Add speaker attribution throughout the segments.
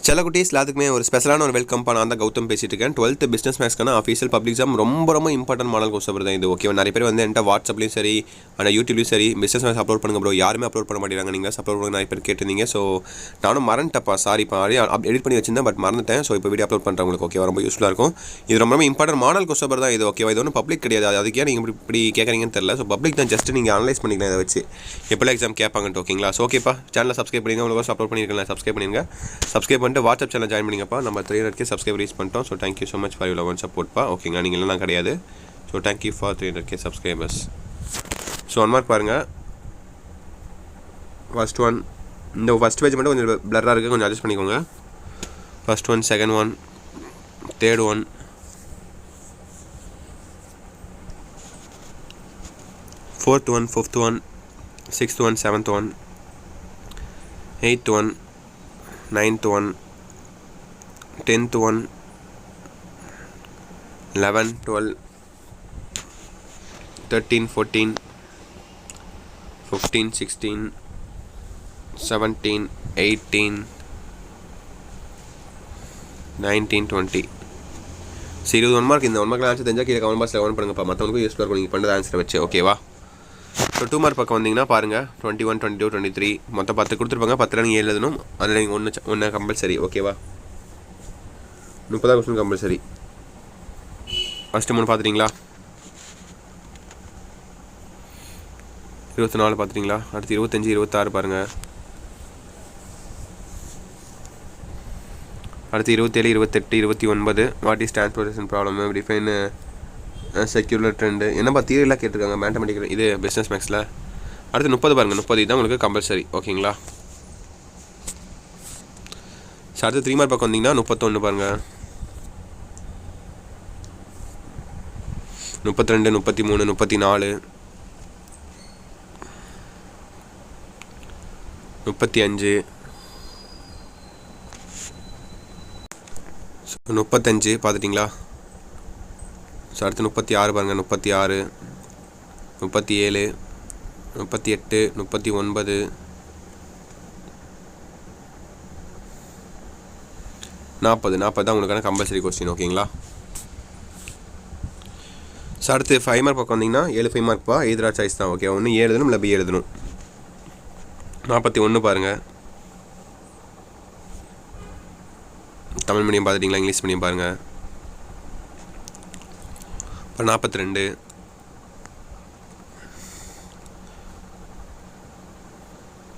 Speaker 1: சில குட்டீஸ் எல்லாத்துக்குமே ஒரு ஸ்பெஷலான ஒரு வெல்கம் நான் தான் கௌதம் பேசிட்டு இருக்கேன். 12th பிஸ்னஸ் மேக்ஸ்க்கான ஆஃபீஷியல் பப்ளிக் எக்ஸாம் ரொம்ப இம்பார்ட்டன்ட் மாடல் கொஸ்டின் தான் இது. ஓகே, நிறைய பேர் வந்து என்கிட்ட வாட்ஸ்அப்லையும் சரி ஆனால் யூடியூப்லையும் சரி பிஸ்னஸ் மேக்ஸ் அப்லோட் பண்ணுங்க ப்ரோ, யாருமே அப்லோட் பண்ண மாட்டேங்கிறாங்க, நீங்கள் அப்லோட் பண்ணுங்க நிறைய பேர் கேட்டிருந்தீங்க. ஸோ நானும் மறந்துட்டப்பா, சாரிப்பா, எடிட் பண்ணி வச்சிருந்தேன் பட் மறந்துட்டேன். ஸோ இப்போ வீடியோ அப்லோட் பண்ணுறேன் உங்களுக்கு. ஓகே, ரொம்ப யூஸ்ஃபுல்லாக இருக்கும். இது ரொம்ப இம்பார்ட்டன்ட் மாடல் கொஸ்டின் தான் இது. ஓகேவா, இது ஒன்றும் பப்ளிக் கிடையாது. அதுக்கே நீங்கள் இப்படி கேட்குறீங்கன்னு தெரியல. ஸோ பப்ளிக் தான், ஜஸ்ட் நீங்கள் அனலைஸ் பண்ணிக்கலாம் இதை வச்சு எப்போல்லாம் எக்ஸாம் கேட்பாங்கன்ட்டு. ஓகேங்களா, ஸோ ஓகேப்பா, சேனலை சப்ஸ்கிரைப் பண்ணிங்க, உங்களுக்கு அப்லோட் பண்ணியிருக்கேன், சப்ஸ்கிரைப் பண்ணிடுங்க. சப்ஸ்கிரைப் பண்ணிட்டு வாட்ஸ்அப் சேனல் ஜாயின் பண்ணிங்கப்பா. நம்ம 300K சப்ஸ்கிரைப் ரீச் பண்ணிட்டோம். So thank you so much for your love and சப்போர்ட்ப்பா. ஓகேங்களா, நீங்கள் எல்லாம் கிடையாது. So thank you for 300K subscribers. So one mark பாருங்கள். ஃபர்ஸ்ட் ஒன், இந்த ஃபஸ்ட் பேஜ் மட்டும் கொஞ்சம் பிளராக இருக்குது, கொஞ்சம் அட்ஜஸ்ட் பண்ணிக்கோங்க. First one, second one, third one, fourth one, fifth one, sixth one, seventh one, eighth one, ninth one, 10th one, 11, 12, 13, 14, 15, 16, 17, 18, 19, 20. சரி, 21 mark. இந்த 1 மார்க்கில் ஆன்சர் தெரிஞ்சால் கீழே கமெண்ட் பாக்ஸில் கமெண்ட் பண்ணுங்கப்பா. மற்றவங்களுக்கும் யூஸ்ஃபுல்லாக இருக்கும் நீங்கள் பண்ணுற ஆன்சரை வச்சு. ஓகேவா, ஸோ 2 மார்க் பக்கம் வந்தீங்கன்னா பாருங்கள், 21, 22, 23 மொத்தம் 10 கொடுத்துருப்பாங்க. 10 நீங்கள் எழுதணும். அதில் நீங்கள் ஒன்று கம்பல்சரி. ஓகேவா, 30 கொஸ்டின் கம்பல்சரி. ஃபஸ்ட்டு 3 பார்த்துட்டிங்களா? 24 பார்த்துட்டிங்களா? அடுத்து 25, 26 பாருங்கள். அடுத்து 27, 28, 29 what is transportation problem, define secular trend, என்னப்பா தியரிலாம் கேட்டிருக்காங்க மேத்தமெட்டிக்கல் இது பிஸ்னஸ் மேக்ஸில். அடுத்து 30 பாருங்கள். 30 தான் உங்களுக்கு கம்பல்சரி. ஓகேங்களா, ஸோ அடுத்து 3 மார்க் பக்கம் வந்தீங்கன்னா 31 பாருங்கள், 32, 33, 34, 35, 35 பார்த்துட்டிங்களா? ஸோ அடுத்து 36 பாருங்கள், 36, 37, 38, 39, 40 தான் உங்களுக்கான கம்பல்சரி கொஸ்டின். ஓகேங்களா, ஸோ அடுத்து 5 மார்க் பக்கம் வந்தீங்கன்னா 7 5 மார்க்ப்பா, எதிரா சாய்ஸ் தான். ஓகே, ஒன்று ஏ எழுதணும் இல்லை பி எழுதணும். 41 பாருங்கள். தமிழ் மீடியம் பார்த்துட்டிங்களா? இங்கிலீஷ் மீடியம் பாருங்கள். அப்புறம் 42,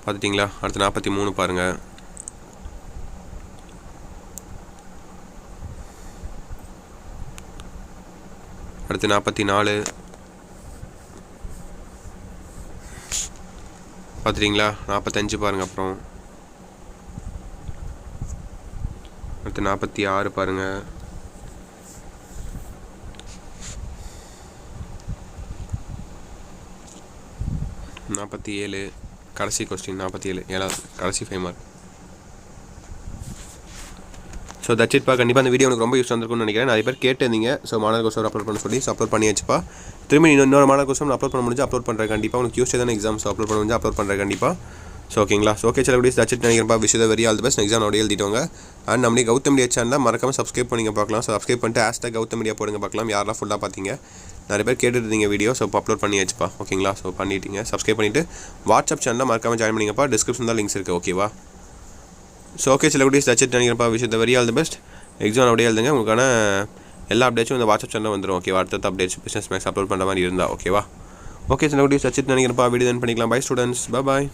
Speaker 1: பார்த்துட்டிங்களா? அடுத்து 43 பாருங்கள். அடுத்து 44 பார்த்துட்டிங்களா? 45 பாருங்கள். அப்புறம் அடுத்து 46 பாருங்கள். கடைசி கொஸ்டின் 47, ஏழாவது கடைசி 5 மார்க். So that's இட்ப்பா. கண்டிப்பாக அந்த வீடியோ எனக்கு ரொம்ப யூஸ் வந்திருக்கும்னு நினைக்கிறேன். நிறைய பேர் கேட்டிருந்தீங்க. ஸோ மாடல் கொஸ்டின் அப்லோட் பண்ண சொல்லி அப்லோட் பண்ணியாச்சுப்பா. திரும்பி இன்னொரு மாடல் கொஸ்டின் அப்லோட் பண்ண முடிஞ்சு அப்லோட் பண்ணுறேன் கண்டிப்பாக. உங்களுக்கு டியூஸ்டே தான் எக்ஸாம். ஸோ அப்லோட் பண்ண முடிஞ்சு அப்லோட் பண்ணுறேன் கண்டிப்பாக. ஸோ ஓகேங்களா, ஸோ ஓகே சில வீடியோஸ் தட்ஸ் இட் நினைக்கிறப்பா. Wish the very all the best. Exam அப்படியே எழுதிட்டோங்க. அண்ட் நம்மளே கௌதம் மீடியா சேனலில் மறக்காமல் சப்ஸ்கிரைப் பண்ணிங்க பார்க்கலாம். ஸோ சப்ஸ்கிரைப் பண்ணிட்டு ஹேஷ்டாக் கௌதம் மீடியா போடுங்க பார்க்கலாம். யாரெல்லாம் ஃபுல்லாக பார்த்தீங்க, நிறைய பேர் கேட்டுருந்தீங்க வீடியோ. ஸோ இப்போ அப்லோட் பண்ணியாச்சுப்பா. ஓகேங்களா, ஸோ பண்ணிட்டீங்க. சப்ஸ்கிரைப் பண்ணிவிட்டு வாட்ஸ்அப் சேனலில் மறக்காமல் ஜாயின் பண்ணிங்கப்பா. டிஸ்கிரிப்ஷன் தான் லிங்க்ஸ் இருக்குது. ஓகேவா, ஸோ ஓகே சில வீடியோஸ் தட்ஸ் இட் நினைக்கிறப்பா. Wish the very all the best. Exam அப்படியே எழுதுங்க. உங்களுக்கான எல்லா அப்டேட்ஸும் இந்த வாட்ஸ்அப் சேனலில் வந்துடும். ஓகேவா, அடுத்த அப்டேட்ஸ் பிஸ்னஸ் மேக்ஸ் அப்லோட் பண்ணுற மாதிரி இருந்தால். ஓகேவா, ஓகே சில வீடியோஸ் தட்ஸ் இட் நினைக்கிறப்பா. வீடியோ தென் பண்ணிக்கலாம். பை ஸ்டூடெண்ட்ஸ், பாய்.